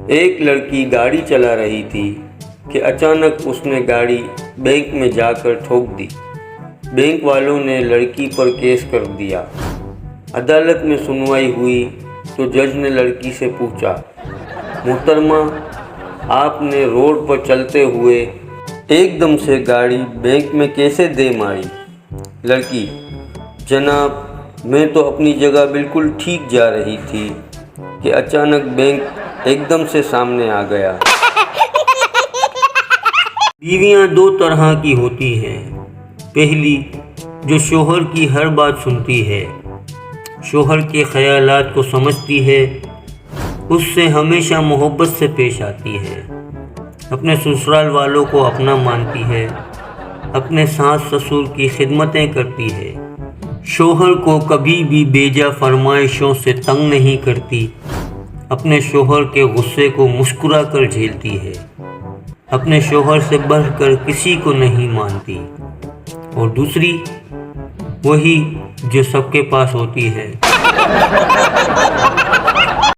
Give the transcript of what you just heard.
ایک لڑکی گاڑی چلا رہی تھی کہ اچانک اس نے گاڑی بینک میں جا کر ٹھوک دی۔ بینک والوں نے لڑکی پر کیس کر دیا۔ عدالت میں سنوائی ہوئی تو جج نے لڑکی سے پوچھا، محترمہ، آپ نے روڈ پر چلتے ہوئے ایک دم سے گاڑی بینک میں کیسے دے ماری؟ لڑکی، جناب، میں تو اپنی جگہ بالکل ٹھیک جا رہی تھی کہ اچانک بینک ایک دم سے سامنے آ گیا۔ بیویاں دو طرح کی ہوتی ہیں۔ پہلی، جو شوہر کی ہر بات سنتی ہے، شوہر کے خیالات کو سمجھتی ہے، اس سے ہمیشہ محبت سے پیش آتی ہے، اپنے سسرال والوں کو اپنا مانتی ہے، اپنے ساس سسر کی خدمتیں کرتی ہے، شوہر کو کبھی بھی بیجا فرمائشوں سے تنگ نہیں کرتی، اپنے شوہر کے غصے کو مسکرا کر جھیلتی ہے، اپنے شوہر سے بڑھ کر کسی کو نہیں مانتی۔ اور دوسری، وہی جو سب کے پاس ہوتی ہے۔